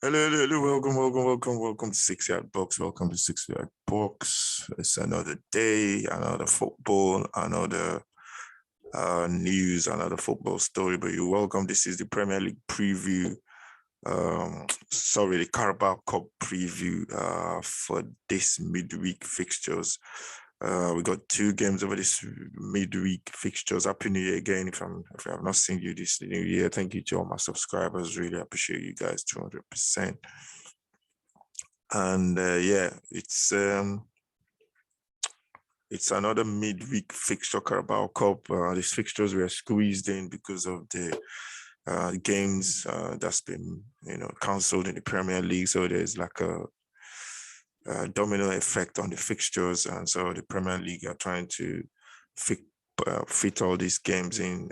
Hello, welcome to 6 Yard Box. Welcome to 6 Yard Box. It's another day, another football, another news, another football story. But you're welcome. This is the Premier League preview. The Carabao Cup preview for this midweek fixtures. We got 2 games over this midweek fixtures. Happy New Year again. If I have not seen you this new year, thank you to all my subscribers. Really appreciate you guys 200%. And it's another midweek fixture Carabao Cup. These fixtures were squeezed in because of the games that's been cancelled in the Premier League. So there's like a domino effect on the fixtures, and so the Premier League are trying to fit all these games in,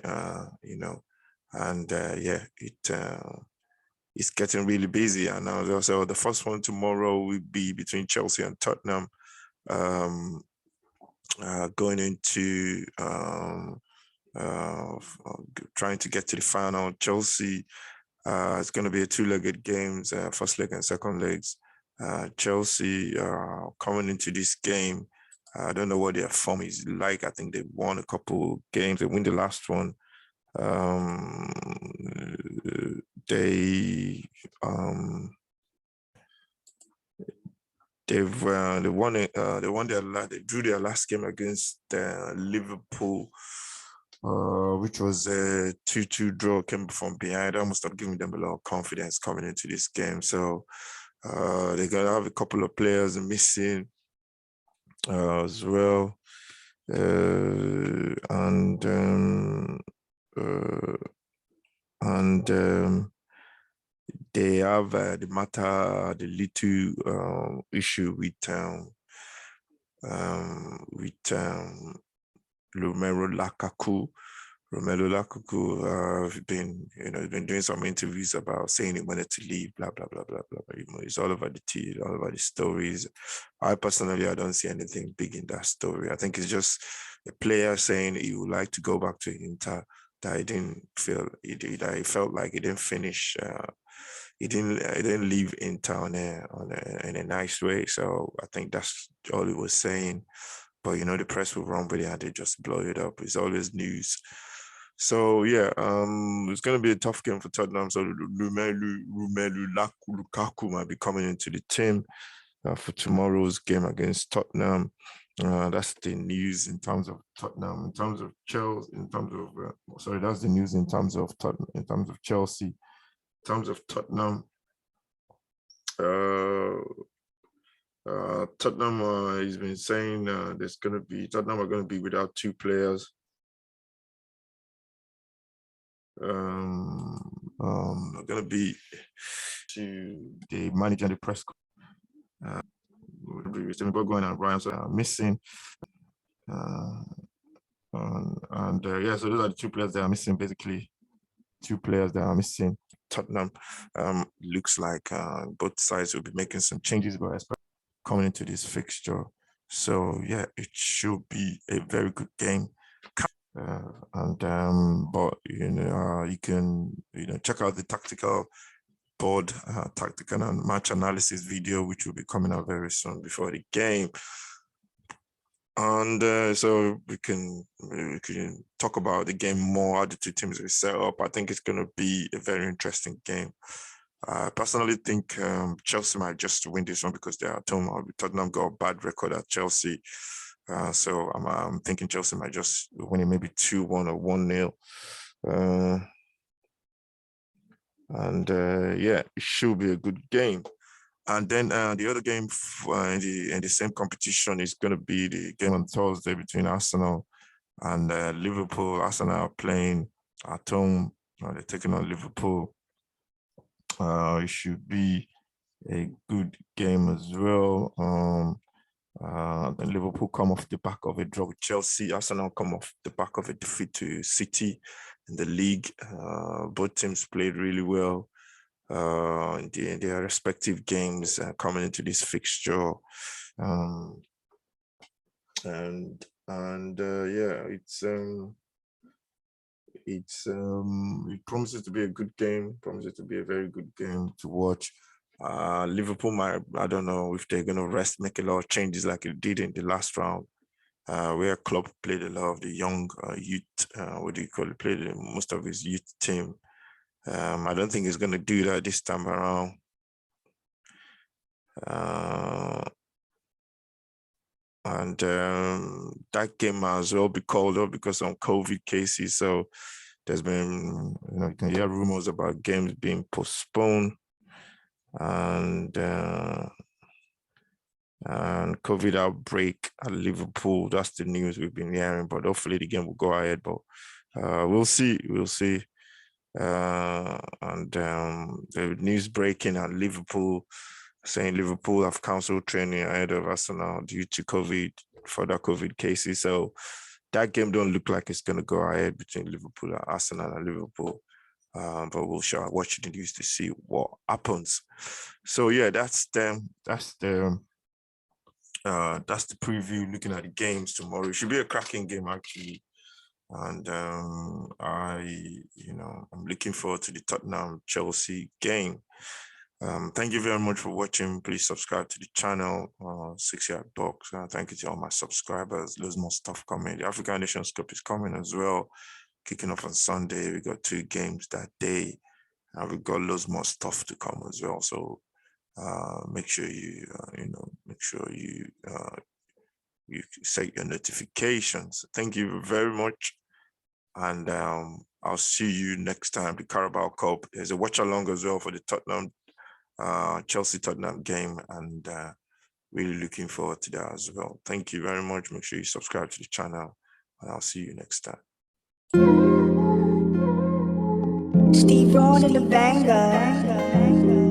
it's getting really busy. And now, so the first one tomorrow will be between Chelsea and Tottenham, going into trying to get to the final. Chelsea, it's going to be a 2-legged games, first leg and second legs. Chelsea coming into this game, I don't know what their form is like. I think they won a couple games. They win the last one. They drew their last game against Liverpool, which was a 2-2 draw, came from behind. That must have given them a lot of confidence coming into this game. So they're gonna have a couple of players missing as well, they have the little issue with Romelu Lukaku. Romelu Lukaku has been doing some interviews about saying he wanted to leave, blah blah blah blah blah. It's all over the tea, all over the stories. I don't see anything big in that story. I think it's just a player saying he would like to go back to Inter. That he didn't feel that he felt like he didn't finish. He didn't leave Inter in a nice way. So I think that's all he was saying. But the press will run with it and they just blow it up. It's always news. So yeah, it's gonna be a tough game for Tottenham. So Romelu Lukaku might be coming into the team for tomorrow's game against Tottenham. That's the news in terms of Tottenham. In terms of Chelsea, that's the news in terms of Tottenham. In terms of Chelsea, in terms of Tottenham, Tottenham has been saying Tottenham are going to be without 2 players. Going to be to the manager and the press. Going and Ryan are missing. So those are the 2 players that are missing. Basically, 2 players that are missing. Tottenham looks like both sides will be making some changes, but especially coming into this fixture. So yeah, it should be a very good game. But you can check out the tactical board, tactical and match analysis video, which will be coming out very soon before the game. And so we can talk about the game more, how the 2 teams will set up. I think it's going to be a very interesting game. I personally think Chelsea might just win this one because they're at home. Tottenham got a bad record at Chelsea. So I'm thinking Chelsea might just win it, maybe 2-1 or 1-0. It should be a good game. And then the other game in the same competition is going to be the game on Thursday between Arsenal and Liverpool. Arsenal are playing at home. They're taking on Liverpool. It should be a good game as well. Then Liverpool come off the back of a draw with Chelsea. Arsenal come off the back of a defeat to City in the league. Both teams played really well in their respective games coming into this fixture. It promises to be a good game. Promises to be a very good game to watch. Liverpool might, I don't know if they're going to make a lot of changes like it did in the last round, where Klopp played a lot of the young youth, what do you call it, played most of his youth team. I don't think he's going to do that this time around. And that game might as well be called up because of COVID cases. So there's been, you can hear rumors about games being postponed. And COVID outbreak at Liverpool. That's the news we've been hearing, but hopefully the game will go ahead. But we'll see. And the news breaking at Liverpool saying Liverpool have cancelled training ahead of Arsenal due to further COVID cases. So that game don't look like it's going to go ahead between Liverpool and Arsenal and Liverpool. But we'll watch the news to see what happens. So yeah, that's the preview. Looking at the games tomorrow, it should be a cracking game actually. And I'm looking forward to the Tottenham Chelsea game. Thank you very much for watching. Please subscribe to the channel, 6 Yard Box. Thank you to all my subscribers. There's more stuff coming. The African Nations Cup is coming as well. Kicking off on Sunday. We got 2 games that day. And we've got loads more stuff to come as well. So make sure you, you set your notifications. Thank you very much. And I'll see you next time. The Carabao Cup. There's a watch along as well for the Tottenham, Chelsea-Tottenham game. And really looking forward to that as well. Thank you very much. Make sure you subscribe to the channel. And I'll see you next time. Steve Ron and the banger.